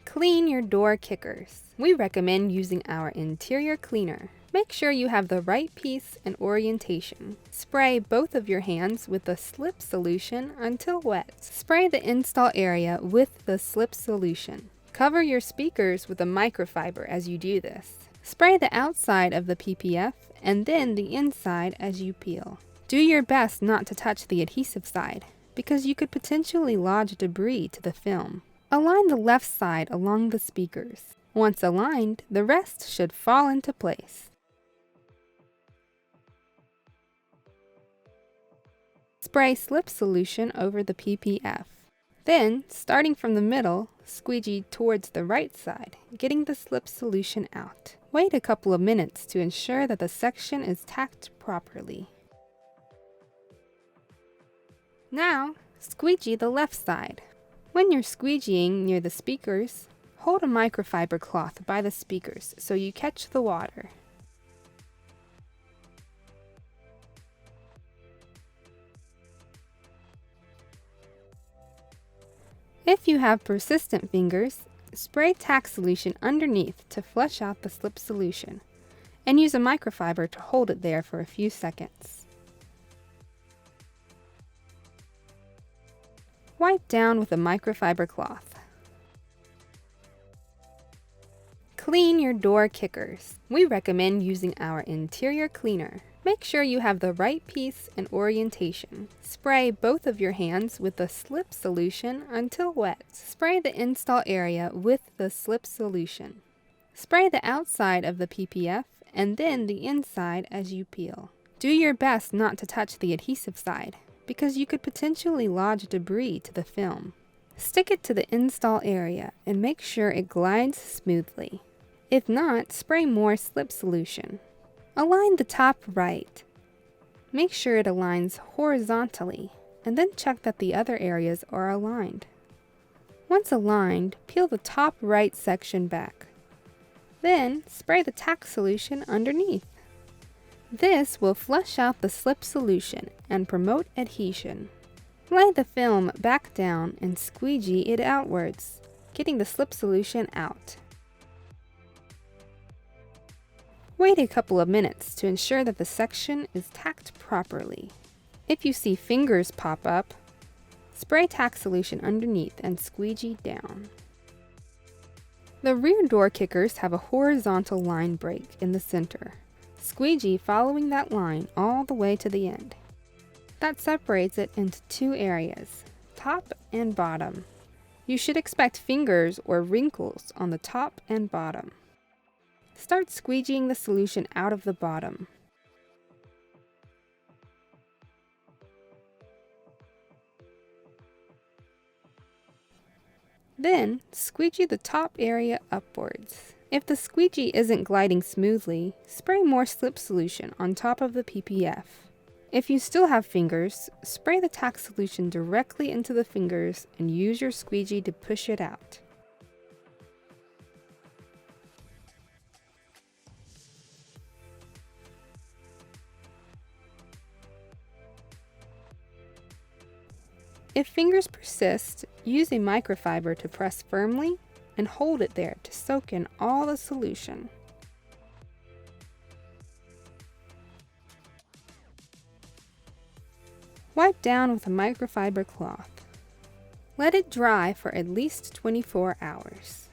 Clean your door kickers. We recommend using our interior cleaner. Make sure you have the right piece and orientation. Spray both of your hands with the slip solution until wet. Spray the install area with the slip solution. Cover your speakers with a microfiber as you do this. Spray the outside of the PPF and then the inside as you peel. Do your best not to touch the adhesive side, because you could potentially lodge debris to the film. Align the left side along the speakers. Once aligned, the rest should fall into place. Spray slip solution over the PPF. Then, starting from the middle, squeegee towards the right side, getting the slip solution out. Wait a couple of minutes to ensure that the section is tacked properly. Now, squeegee the left side. When you're squeegeeing near the speakers, hold a microfiber cloth by the speakers so you catch the water. If you have persistent fingers, spray tack solution underneath to flush out the slip solution, and use a microfiber to hold it there for a few seconds. Wipe down with a microfiber cloth. Clean your door kickers. We recommend using our interior cleaner. Make sure you have the right piece and orientation. Spray both of your hands with the slip solution until wet. Spray the install area with the slip solution. Spray the outside of the PPF and then the inside as you peel. Do your best not to touch the adhesive side, because you could potentially lodge debris to the film. Stick it to the install area and make sure it glides smoothly. If not, spray more slip solution. Align the top right. Make sure it aligns horizontally, and then check that the other areas are aligned. Once aligned, peel the top right section back. Then, spray the tack solution underneath. This will flush out the slip solution and promote adhesion. Lay the film back down and squeegee it outwards, getting the slip solution out. Wait a couple of minutes to ensure that the section is tacked properly. If you see fingers pop up, spray tack solution underneath and squeegee down. The rear door kickers have a horizontal line break in the center. Squeegee following that line all the way to the end. That separates it into two areas, top and bottom. You should expect fingers or wrinkles on the top and bottom. Start squeegeeing the solution out of the bottom. Then, squeegee the top area upwards. If the squeegee isn't gliding smoothly, spray more slip solution on top of the PPF. If you still have fingers, spray the tack solution directly into the fingers and use your squeegee to push it out. If fingers persist, use a microfiber to press firmly and hold it there to soak in all the solution. Wipe down with a microfiber cloth. Let it dry for at least 24 hours.